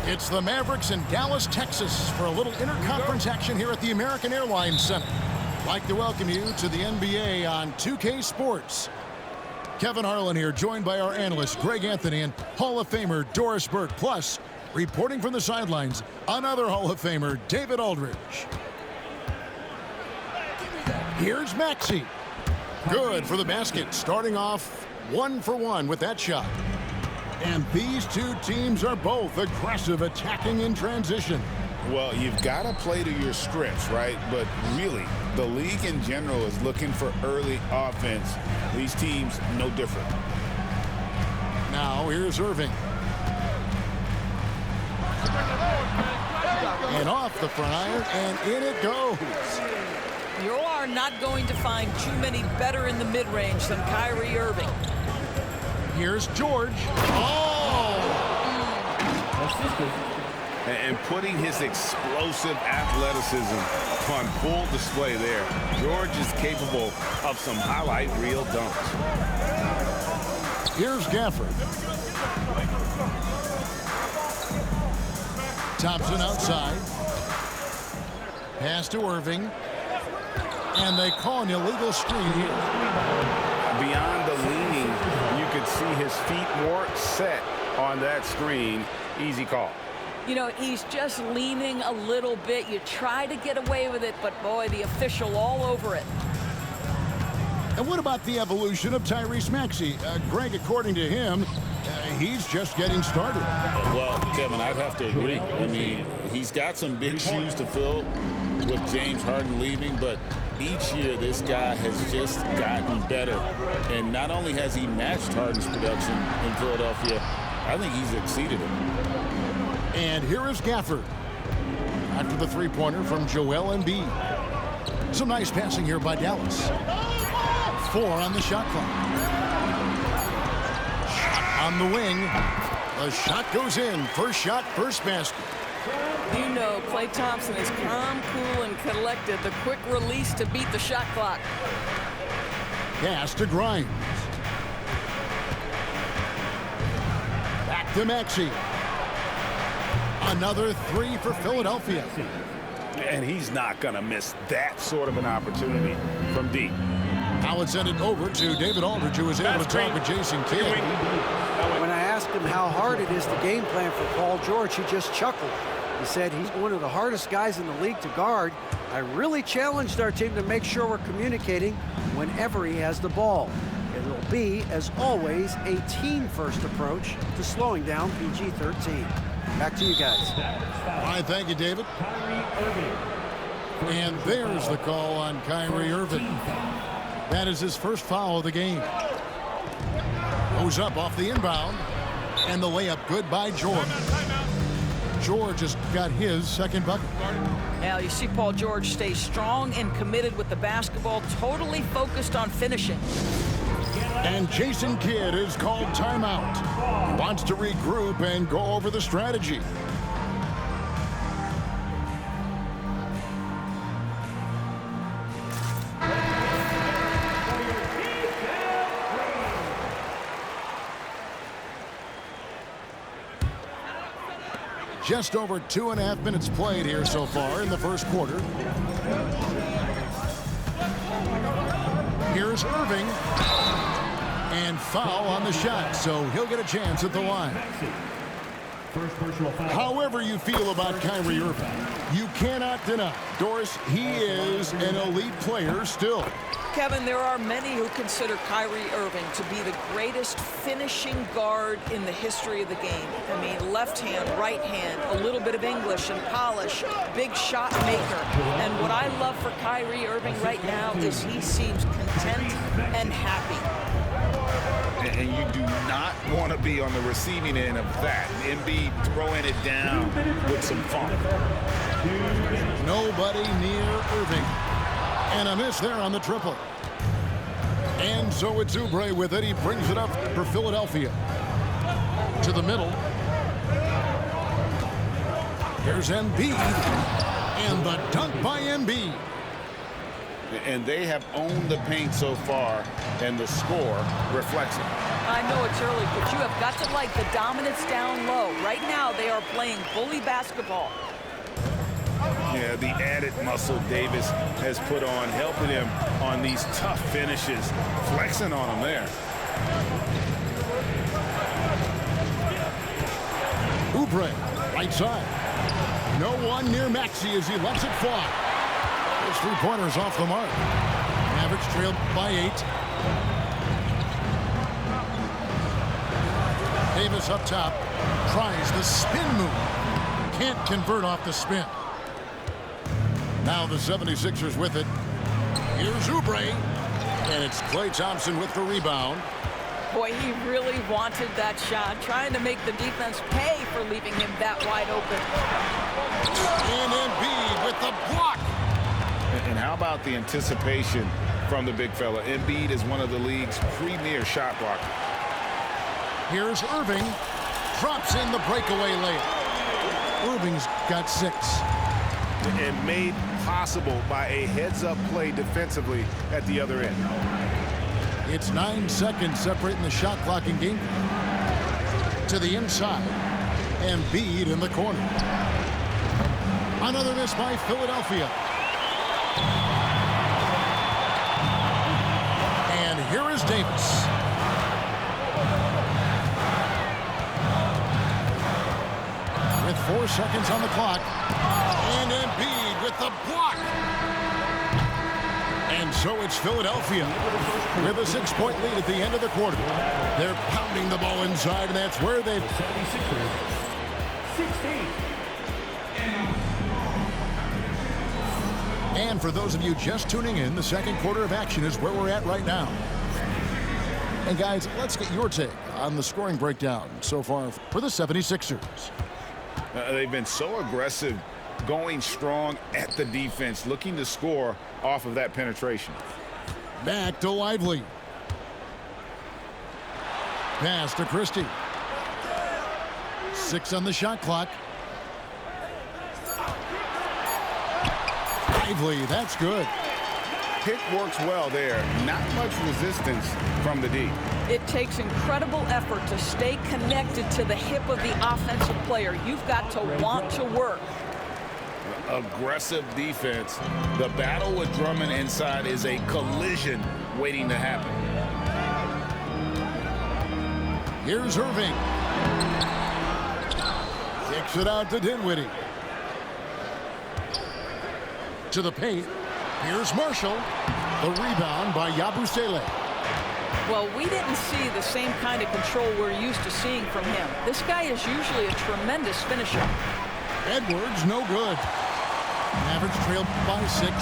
It's the Mavericks in Dallas, Texas for a little interconference action here at the American Airlines Center. I'd like to welcome you to the NBA on 2K Sports. Kevin Harlan here, joined by our analyst Greg Anthony and Hall of Famer Doris Burke. Plus, reporting from the sidelines, another Hall of Famer, David Aldridge. Here's Maxey. Good for the basket, starting off 1 for 1 with that shot. And these two teams are both aggressive, attacking in transition. Well, you've got to play to your strengths, right? But really, the league in general is looking for early offense. These teams, no different. Now, here's Irving. And off the front iron, and in it goes. You are not going to find too many better in the mid-range than Kyrie Irving. Here's George. Oh! And putting his explosive athleticism on full display there. George is capable of some highlight reel dunks. Here's Gafford. Thompson outside. Pass to Irving. And they call an illegal screen here. Beyond the leaning, you could see his feet more set on that screen. Easy call. You know, he's just leaning a little bit. You try to get away with it, but boy, the official all over it. And what about the evolution of Tyrese Maxey? Greg, according to him, he's just getting started. Well, Kevin, I'd have to agree. I mean, he's got some big shoes to fill with James Harden leaving, but each year this guy has just gotten better. And not only has he matched Harden's production in Philadelphia, I think he's exceeded him. And here is Gafford. After the three-pointer from Joel Embiid. Some nice passing here by Dallas. 4 on the shot clock. Shot on the wing. The shot goes in. First shot, first basket. You know, Klay Thompson is calm, cool, and collected. The quick release to beat the shot clock. Pass to Grimes. Back to Maxey. Another 3 for Philadelphia. And he's not going to miss that sort of an opportunity from deep. Now it's sent it over to David Aldridge, who was able to talk with Jason Kidd. When I asked him how hard it is to game plan for Paul George, he just chuckled. He said he's one of the hardest guys in the league to guard. I really challenged our team to make sure we're communicating whenever he has the ball. It'll be, as always, a team-first approach to slowing down PG-13. Back to you guys. All right, thank you, David. And there's the call on Kyrie Irving. That is his first foul of the game. Goes up off the inbound. And the layup good by George. George has got his second bucket. Now, you see Paul George stay strong and committed with the basketball, totally focused on finishing. And Jason Kidd is called timeout. He wants to regroup and go over the strategy. Just over 2.5 minutes played here so far in the first quarter. Here's Irving. And foul on the shot, so he'll get a chance at the line. However you feel about Kyrie Irving, you cannot deny, Doris, he is an elite player still. Kevin, there are many who consider Kyrie Irving to be the greatest finishing guard in the history of the game. I mean, left hand, right hand, a little bit of English and polish, big shot maker. And what I love for Kyrie Irving right now is he seems content and happy. And you do not want to be on the receiving end of that. Embiid throwing it down with some funk. Nobody near Irving. And a miss there on the triple. And so it's Oubre with it. He brings it up for Philadelphia. To the middle. Here's Embiid. And the dunk by Embiid. And they have owned the paint so far, and the score reflects it. I know it's early, but you have got to like the dominance down low. Right now, they are playing bully basketball. Yeah, the added muscle Davis has put on, helping him on these tough finishes, flexing on him there. Oubre, right side. No one near Maxey as he lets it fly. His three-pointers off the mark. Mavericks trailed by 8. Davis up top. Tries the spin move. Can't convert off the spin. Now the 76ers with it. Here's Oubre. And it's Klay Thompson with the rebound. Boy, he really wanted that shot, trying to make the defense pay for leaving him that wide open. And Embiid with the block. And how about the anticipation from the big fella? Embiid is one of the league's premier shot blockers. Here's Irving. Drops in the breakaway layup. Irving's got 6. And made possible by a heads-up play defensively at the other end. It's 9 seconds separating the shot clock and game. To the inside. Embiid in the corner. Another miss by Philadelphia. And here is Davis. With 4 seconds on the clock. And Embiid with the block. And so it's Philadelphia with a 6-point lead at the end of the quarter. They're pounding the ball inside, and that's where they've... 16. And for those of you just tuning in, the second quarter of action is where we're at right now. And guys, let's get your take on the scoring breakdown so far for the 76ers. They've been so aggressive, going strong at the defense, looking to score off of that penetration. Back to Lively. Pass to Christie. 6 on the shot clock. Lively, that's good. Pick works well there. Not much resistance from the D. It takes incredible effort to stay connected to the hip of the offensive player. You've got to want to work. Aggressive defense. The battle with Drummond inside is a collision waiting to happen. Here's Irving. Kicks it out to Dinwiddie. To the paint. Here's Marshall. The rebound by Yabusele. Well, we didn't see the same kind of control we're used to seeing from him. This guy is usually a tremendous finisher. Edwards, no good. Mavericks trailed by 6.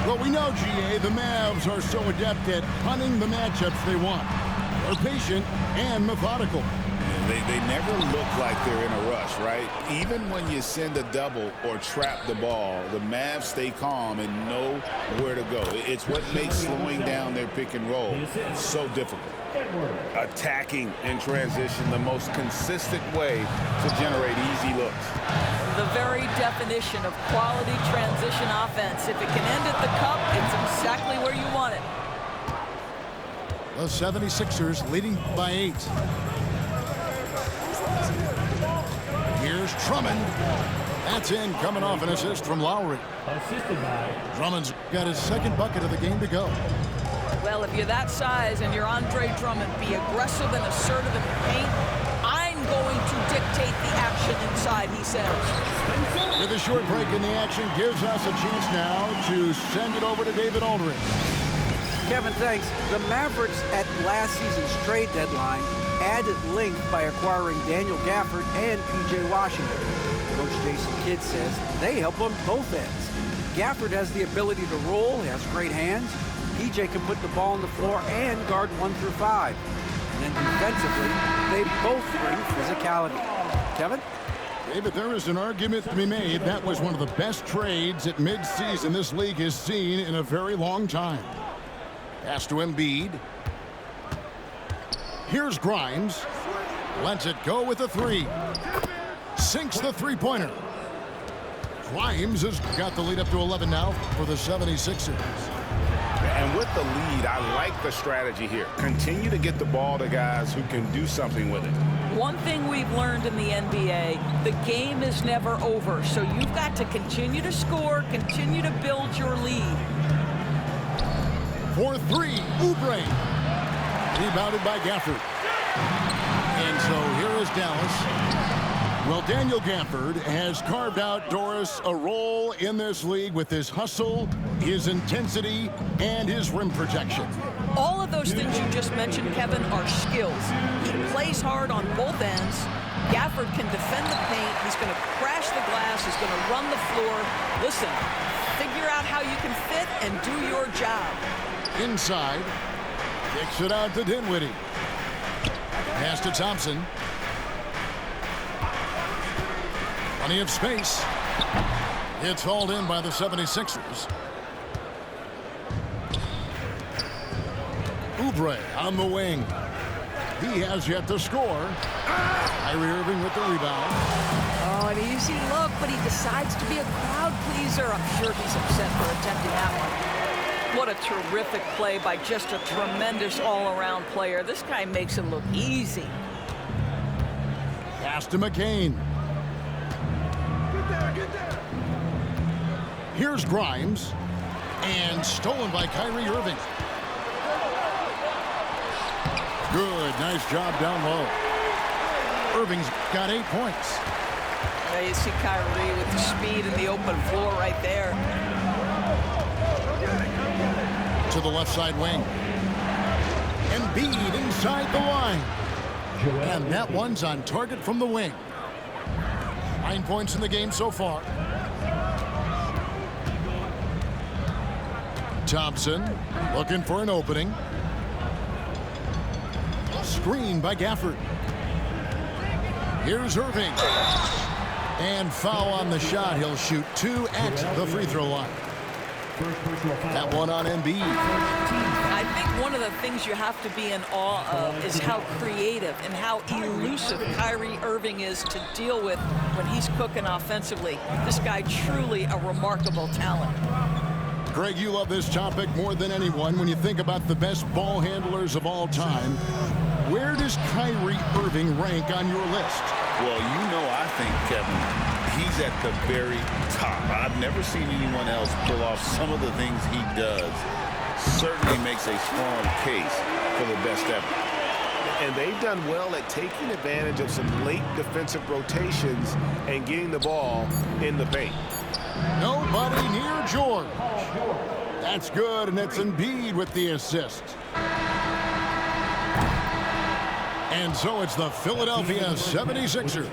Well, we know, GA, the Mavs are so adept at hunting the matchups they want. They're patient and methodical. They never look like they're in a rush, right? Even when you send a double or trap the ball, the Mavs stay calm and know where to go. It's what makes slowing down their pick and roll so difficult. Attacking in transition, the most consistent way to generate easy looks. The very definition of quality transition offense. If it can end at the cup, it's exactly where you want it. The 76ers leading by 8. Here's Drummond. That's in, coming off an assist from Lowry. Assisted by Drummond's got his second bucket of the game to go. Well, if you're that size and you're Andre Drummond, be aggressive and assertive in the paint. I'm going to dictate the action inside, he says. With a short break in the action, gives us a chance now to send it over to David Aldridge. Kevin, thanks. The Mavericks at last season's trade deadline added length by acquiring Daniel Gafford and P.J. Washington. Coach Jason Kidd says they help on both ends. Gafford has the ability to roll, he has great hands. P.J. can put the ball on the floor and guard 1 through 5. And then defensively, they both bring physicality. Kevin? David, there is an argument to be made. That was one of the best trades at midseason this league has seen in a very long time. Pass to Embiid. Here's Grimes. Lets it go with a 3. Sinks the three-pointer. Grimes has got the lead up to 11 now for the 76ers. And with the lead, I like the strategy here. Continue to get the ball to guys who can do something with it. One thing we've learned in the NBA, the game is never over. So you've got to continue to score, continue to build your lead. For three, Oubre. Rebounded by Gafford. And so here is Dallas. Well, Daniel Gafford has carved out, Doris, a role in this league with his hustle, his intensity, and his rim protection. All of those things you just mentioned, Kevin, are skills. He plays hard on both ends. Gafford can defend the paint. He's going to crash the glass. He's going to run the floor. Listen, figure out how you can fit and do your job. Inside, kicks it out to Dinwiddie. Pass to Thompson. Plenty of space. It's hauled in by the 76ers. Oubre on the wing. He has yet to score. Kyrie Irving with the rebound. Oh, an easy look, but he decides to be a crowd pleaser. I'm sure he's upset for attempting that one. What a terrific play by just a tremendous all-around player. This guy makes it look easy. Pass to McCain. Here's Grimes. And stolen by Kyrie Irving. Good, nice job down low. Irving's got 8 points. Yeah, you see Kyrie with the speed and the open floor right there. To the left side wing. Embiid inside the line. And that one's on target from the wing. 9 points in the game so far. Thompson looking for an opening. Screen by Gafford. Here's Irving. And foul on the shot. He'll shoot 2 at the free throw line. That one on Embiid. I think one of the things you have to be in awe of is how creative and how elusive Kyrie Irving is to deal with when he's cooking offensively. This guy truly a remarkable talent. Greg, you love this topic more than anyone. When you think about the best ball handlers of all time, where does Kyrie Irving rank on your list? Well, you know, I think, Kevin, he's at the very top. I've never seen anyone else pull off some of the things he does. Certainly makes a strong case for the best ever. And they've done well at taking advantage of some late defensive rotations and getting the ball in the paint. Nobody near George. That's good, and it's Embiid with the assist. And so it's the Philadelphia 76ers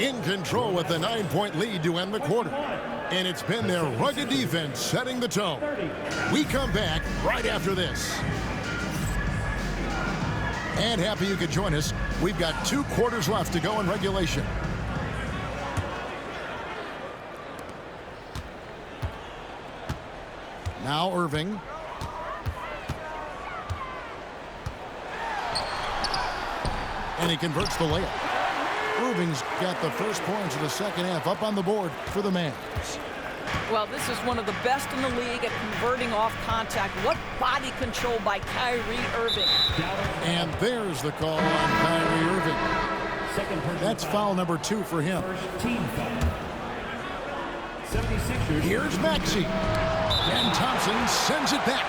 in control with a 9-point lead to end the quarter. And it's been their rugged defense setting the tone. We come back right after this. And happy you could join us. We've got 2 quarters left to go in regulation. Now Irving. And he converts the layup. Irving's got the first points of the second half up on the board for the Mavs. Well, this is one of the best in the league at converting off contact. What body control by Kyrie Irving. And there's the call on Kyrie Irving. That's foul number 2 for him. Here's Maxey. And Thompson sends it back.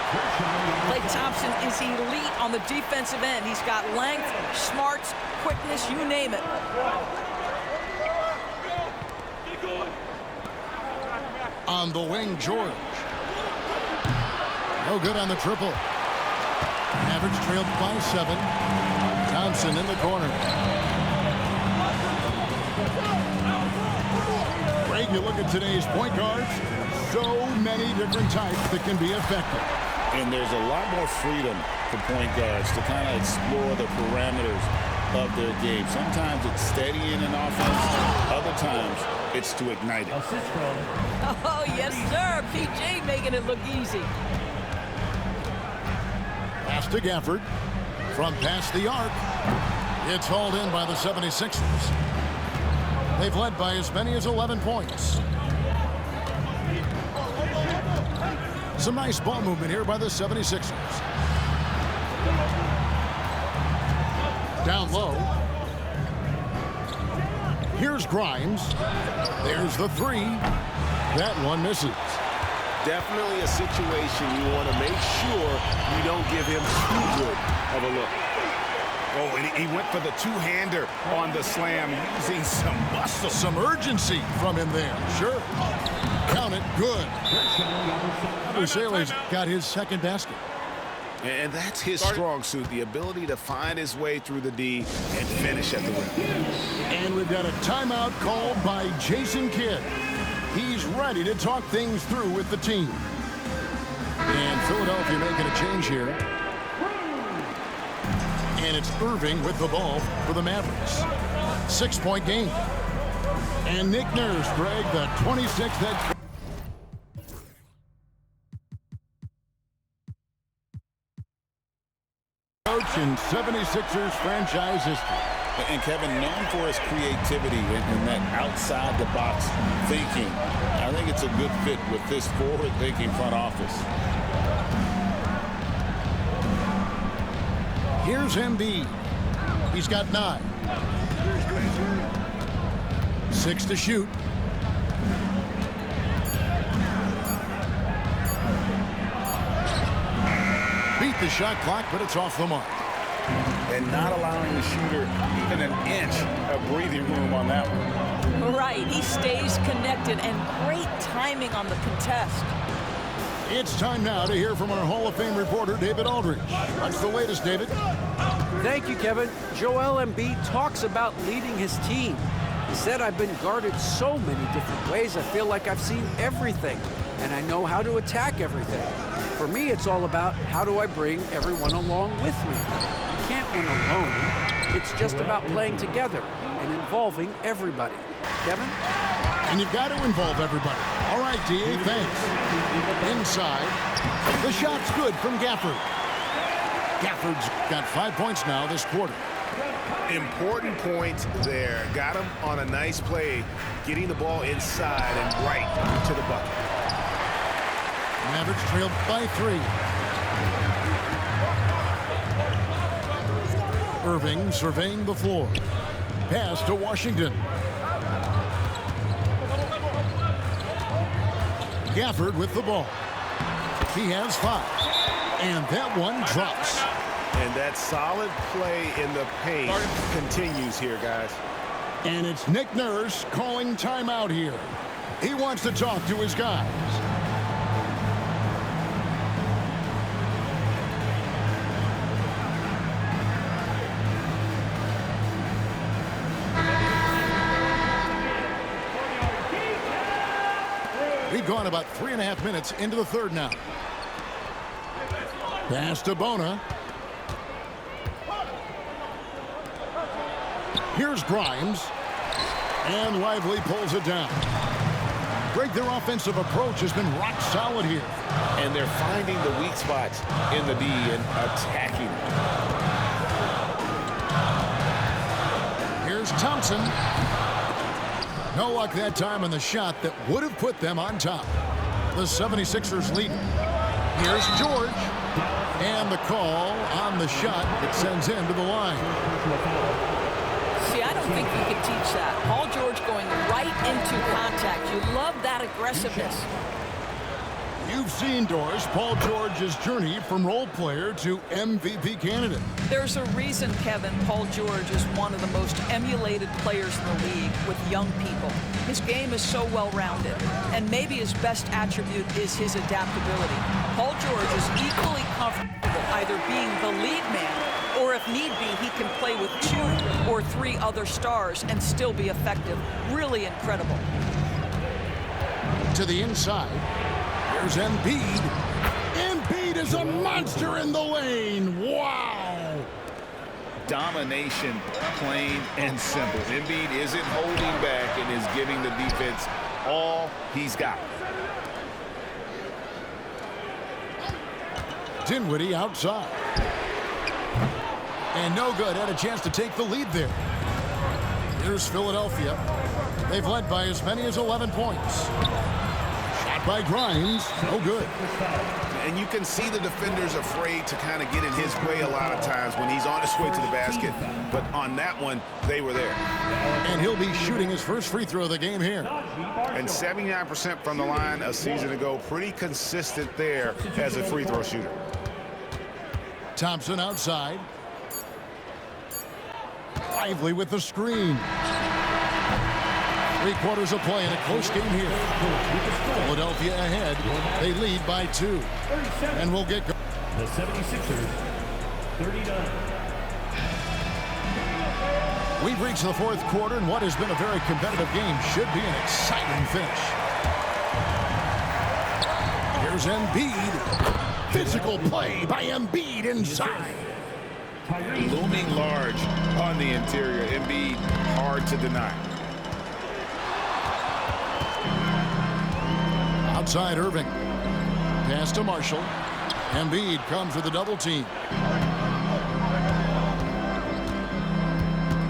Klay Thompson is elite on the defensive end. He's got length, smarts, quickness, you name it. On the wing, George. No good on the triple. Average trailed by 7. Thompson in the corner. Greg, you look at today's point guards. So many different types that can be effective. And there's a lot more freedom for point guards to kind of explore the parameters of their game. Sometimes it's steadying an offense. Other times it's to ignite it. Oh, yes, sir. PJ making it look easy. Pass to Gafford. From past the arc. It's hauled in by the 76ers. They've led by as many as 11 points. Some nice ball movement here by the 76ers. Down low. Here's Grimes. There's the three. That one misses. Definitely a situation you want to make sure you don't give him too good of a look. Oh, and he went for the two-hander on the slam, using some muscle. Some urgency from him there. Sure. Count it. Good. Ursela's got his second basket. And that's his strong suit, the ability to find his way through the D and finish at the rim. And we've got a timeout called by Jason Kidd. He's ready to talk things through with the team. And Philadelphia making a change here. And it's Irving with the ball for the Mavericks. 6-point game. And Nick Nurse, Greg, the 26th head coach in 76ers franchise history. And Kevin, known for his creativity and that outside-the-box thinking, I think it's a good fit with this forward-thinking front office. Here's Embiid. He's got 9. 6 to shoot. Beat the shot clock, but it's off the mark. And not allowing the shooter even an inch of breathing room on that one. Right, he stays connected, and great timing on the contest. It's time now to hear from our Hall of Fame reporter, David Aldridge. What's the latest, David? Thank you, Kevin. Joel Embiid talks about leading his team. He said, "I've been guarded so many different ways. I feel like I've seen everything, and I know how to attack everything. For me, it's all about how do I bring everyone along with me. You can't win alone. It's just about playing together and involving everybody." Kevin? And you've got to involve everybody. All right, D.A., thanks. Inside. The shot's good from Gafford. Gafford's got 5 points now this quarter. Important point there. Got him on a nice play, getting the ball inside and right to the bucket. Mavericks trailed by 3. Irving surveying the floor. Pass to Washington. Gafford with the ball. He has 5. And that one drops. And that solid play in the paint continues here, guys. And it's Nick Nurse calling timeout here. He wants to talk to his guys. We've gone about 3.5 minutes into the third now. Pass to Bona. Here's Grimes. And Lively pulls it down. Greg, their offensive approach has been rock solid here. And they're finding the weak spots in the D and attacking. Here's Thompson. No luck that time on the shot that would have put them on top. The 76ers lead. Here's George. And the call on the shot that sends him to the line. See, I don't think you can teach that. Paul George going right into contact. You love that aggressiveness. You've seen, Doris, Paul George's journey from role player to MVP candidate. There's a reason, Kevin, Paul George is one of the most emulated players in the league with young people. His game is so well-rounded, and maybe his best attribute is his adaptability. Paul George is equally comfortable either being the lead man, or if need be, he can play with 2 or 3 other stars and still be effective. Really incredible. To the inside. Here's Embiid. Embiid is a monster in the lane. Wow. Domination, plain and simple. Embiid isn't holding back and is giving the defense all he's got. Dinwiddie outside. And no good. Had a chance to take the lead there. Here's Philadelphia. They've led by as many as 11 points. Shot by Grimes. No good. And you can see the defenders afraid to kind of get in his way a lot of times when he's on his way to the basket. But on that one, they were there. And he'll be shooting his first free throw of the game here. And 79% from the line a season ago. Pretty consistent there as a free throw shooter. Thompson outside. Lively with the screen. 3 quarters of play in a close game here. Philadelphia ahead. They lead by 2. And we'll get going. The 76ers, 39. We've reached the 4th quarter, and what has been a very competitive game should be an exciting finish. Here's Embiid. Physical play by Embiid inside. Looming large on the interior. Embiid, hard to deny. Outside Irving. Pass to Marshall. Embiid comes with a double team.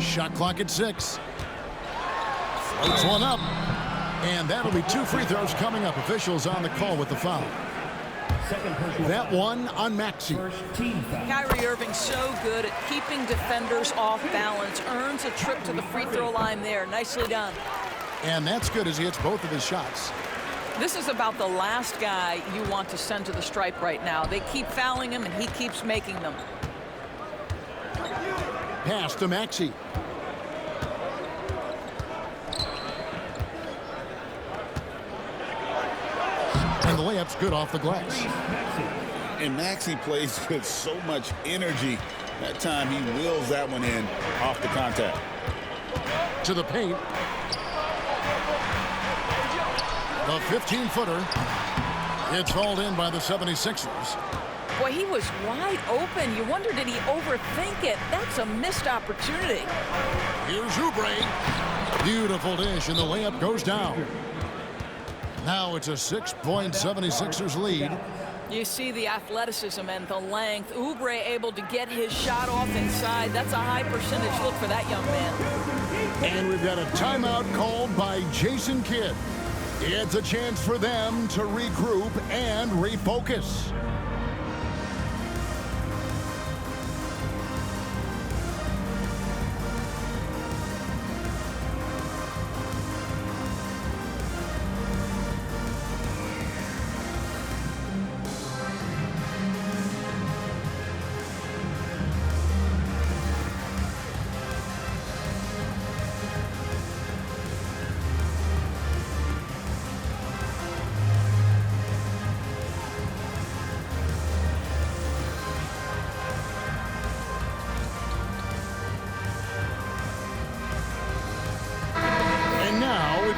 Shot clock at 6. Floats one up. And that'll be 2 free throws coming up. Officials on the call with the foul. That one on Maxey. Kyrie Irving so good at keeping defenders off balance. Earns a trip to the free throw line there. Nicely done. And that's good as he hits both of his shots. This is about the last guy you want to send to the stripe right now. They keep fouling him, and he keeps making them. Pass to Maxey. And the layup's good off the glass. And Maxey plays with so much energy. That time he wheels that one in off the contact. To the paint. The 15-footer. It's hauled in by the 76ers. Boy, he was wide open. You wonder, did he overthink it? That's a missed opportunity. Here's Oubre. Beautiful dish, and the layup goes down. Now it's a 6-point 76ers lead. You see the athleticism and the length. Oubre able to get his shot off inside. That's a high percentage look for that young man. And we've got a timeout called by Jason Kidd. It's a chance for them to regroup and refocus.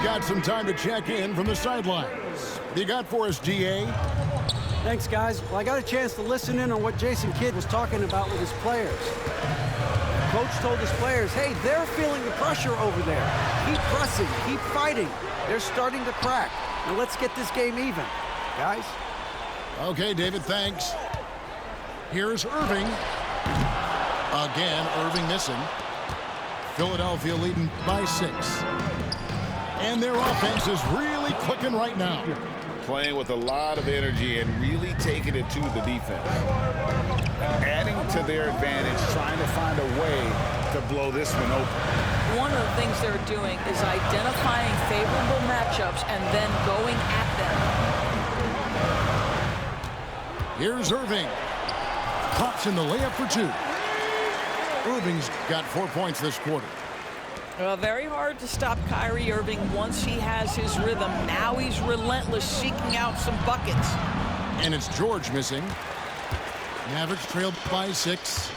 Got some time to check in from the sidelines. What you got for us, DA? Thanks, guys. Well, I got a chance to listen in on what Jason Kidd was talking about with his players. Coach told his players, hey, they're feeling the pressure over there. Keep pressing, keep fighting. They're starting to crack. Now let's get this game even, guys. Okay, David, thanks. Here's Irving. Again, Irving missing. Philadelphia leading by 6. And their offense is really clicking right now. Playing with a lot of energy and really taking it to the defense. Adding to their advantage, trying to find a way to blow this one open. One of the things they're doing is identifying favorable matchups and then going at them. Here's Irving. Pops in the layup for 2. Irving's got 4 points this quarter. Very hard to stop Kyrie Irving once he has his rhythm. Now he's relentless, seeking out some buckets. And it's George missing. Mavericks trailed by 6.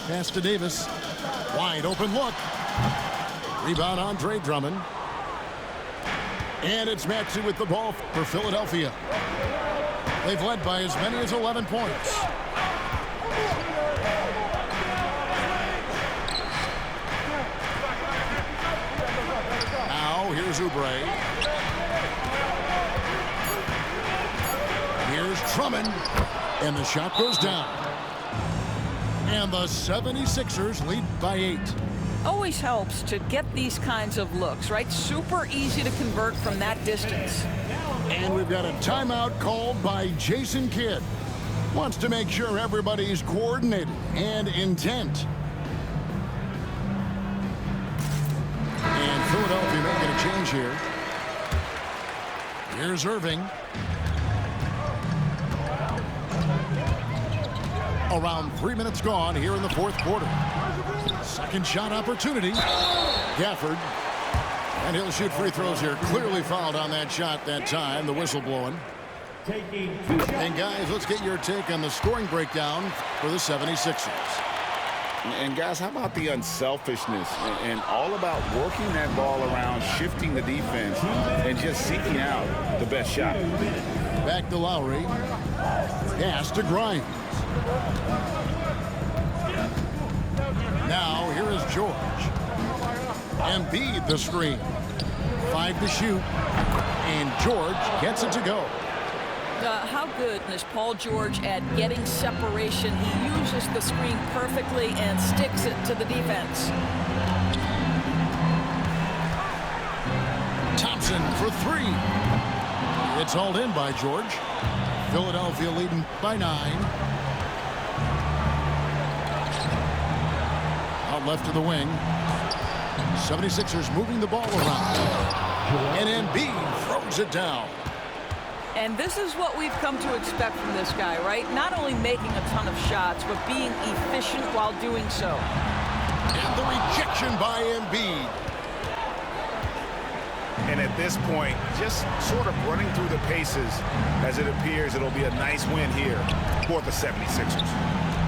Pass to Davis. Wide open look. Rebound Andre Drummond. And it's Maxey with the ball for Philadelphia. They've led by as many as 11 points. Now here's Oubre. Here's Drummond. And the shot goes down. And the 76ers lead by 8. Always helps to get these kinds of looks, right? Super easy to convert from that distance. And we've got a timeout called by Jason Kidd. Wants to make sure everybody's coordinated and intent. And Philadelphia making a change here. Here's Irving. Around 3 minutes gone here in the fourth quarter. Second shot opportunity. Gafford. And he'll shoot free throws here. Clearly fouled on that shot that time. The whistle blowing. And guys, let's get your take on the scoring breakdown for the 76ers. And guys, how about the unselfishness and all about working that ball around, shifting the defense, and just seeking out the best shot. Back to Lowry. Pass to Grimes. Now here is George. Embiid the screen. 5 to shoot. And George gets it to go. How good is Paul George at getting separation? He uses the screen perfectly and sticks it to the defense. Thompson for 3. It's hauled in by George. Philadelphia leading by 9. Out left to the wing. 76ers moving the ball around. And Embiid throws it down. And this is what we've come to expect from this guy, right? Not only making a ton of shots, but being efficient while doing so. And the rejection by Embiid. And at this point, just sort of running through the paces as it appears it'll be a nice win here for the 76ers.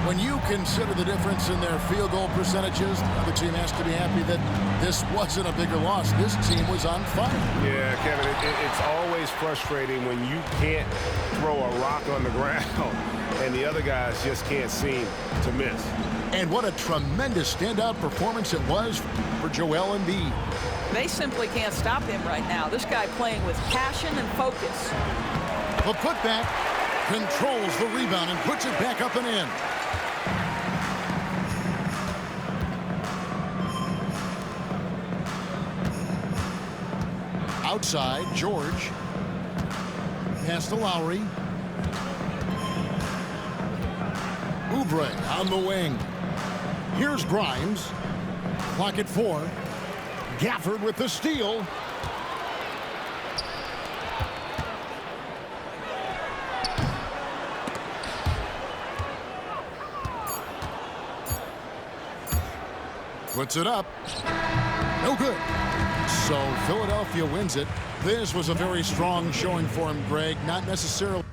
When you consider the difference in their field goal percentages, the other team has to be happy that this wasn't a bigger loss. This team was on fire. Yeah, Kevin, it's always frustrating when you can't throw a rock on the ground and the other guys just can't seem to miss. And what a tremendous standout performance it was for Joel Embiid. They simply can't stop him right now. This guy playing with passion and focus. The putback controls the rebound and puts it back up and in. Outside, George. Pass to Lowry. Oubre on the wing. Here's Grimes. Clock at 4. Gafford with the steal. Puts it up. No good. So Philadelphia wins it. This was a very strong showing for him, Greg. Not necessarily